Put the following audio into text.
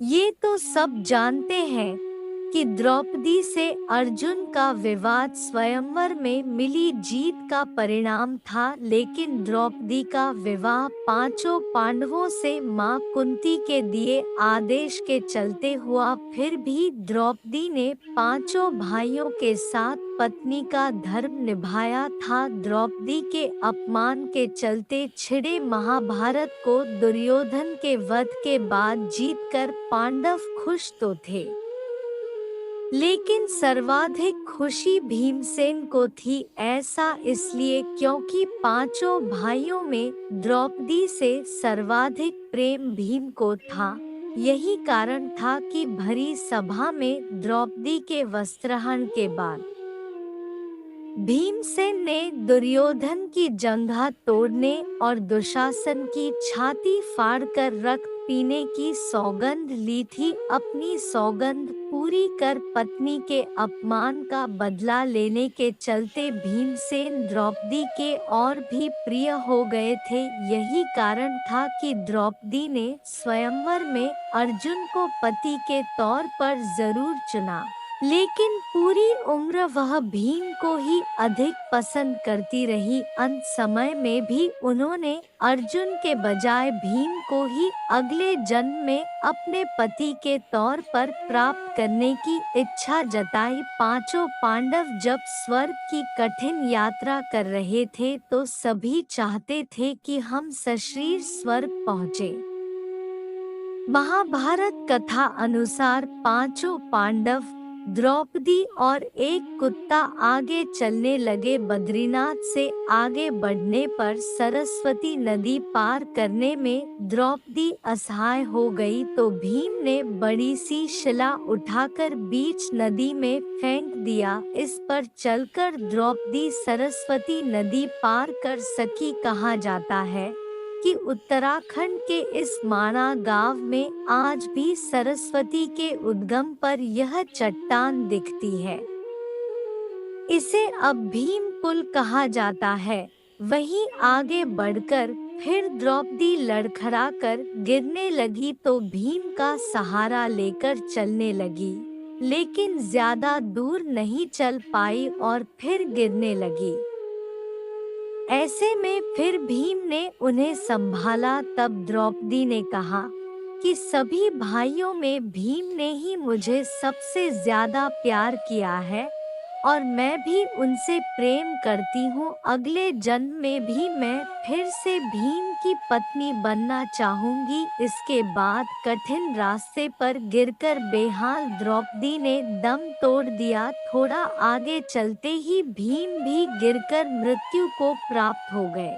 ये तो सब जानते हैं कि द्रौपदी से अर्जुन का विवाद स्वयंवर में मिली जीत का परिणाम था, लेकिन द्रौपदी का विवाह पांचों पांडवों से मां कुंती के दिए आदेश के चलते हुआ। फिर भी द्रौपदी ने पांचों भाइयों के साथ पत्नी का धर्म निभाया था। द्रौपदी के अपमान के चलते छिड़े महाभारत को दुर्योधन के वध के बाद जीतकर पांडव खुश तो थे, लेकिन सर्वाधिक खुशी भीमसेन को थी। ऐसा इसलिए क्योंकि पांचों भाइयों में द्रौपदी से सर्वाधिक प्रेम भीम को था। यही कारण था कि भरी सभा में द्रौपदी के वस्त्रहरण के बाद भीमसेन ने दुर्योधन की जंघा तोड़ने और दुशासन की छाती फाड़कर रक्त पीने की सौगंध ली थी। अपनी सौगंध पूरी कर पत्नी के अपमान का बदला लेने के चलते भीमसेन द्रौपदी के और भी प्रिय हो गए थे। यही कारण था कि द्रौपदी ने स्वयंवर में अर्जुन को पति के तौर पर जरूर चुना, लेकिन पूरी उम्र वह भीम को ही अधिक पसंद करती रही। अंत समय में भी उन्होंने अर्जुन के बजाय भीम को ही अगले जन्म में अपने पति के तौर पर प्राप्त करने की इच्छा जताई। पांचों पांडव जब स्वर्ग की कठिन यात्रा कर रहे थे तो सभी चाहते थे कि हम सशरीर स्वर्ग पहुँचे। महाभारत कथा अनुसार पांचों पांडव, द्रौपदी और एक कुत्ता आगे चलने लगे। बद्रीनाथ से आगे बढ़ने पर सरस्वती नदी पार करने में द्रौपदी असहाय हो गई तो भीम ने बड़ी सी शिला उठाकर बीच नदी में फेंक दिया। इस पर चलकर द्रौपदी सरस्वती नदी पार कर सकी। कहा जाता है कि उत्तराखंड के इस माणा गांव में आज भी सरस्वती के उद्गम पर यह चट्टान दिखती है। इसे अब भीम पुल कहा जाता है। वहीं आगे बढ़कर फिर द्रौपदी लड़खड़ाकर गिरने लगी तो भीम का सहारा लेकर चलने लगी, लेकिन ज्यादा दूर नहीं चल पाई और फिर गिरने लगी। ऐसे में फिर भीम ने उन्हें संभाला। तब द्रौपदी ने कहा कि सभी भाइयों में भीम ने ही मुझे सबसे ज्यादा प्यार किया है और मैं भी उनसे प्रेम करती हूँ। अगले जन्म में भी मैं फिर से भीम की पत्नी बनना चाहूंगी। इसके बाद कठिन रास्ते पर गिरकर बेहाल द्रौपदी ने दम तोड़ दिया। थोड़ा आगे चलते ही भीम भी गिरकर मृत्यु को प्राप्त हो गए।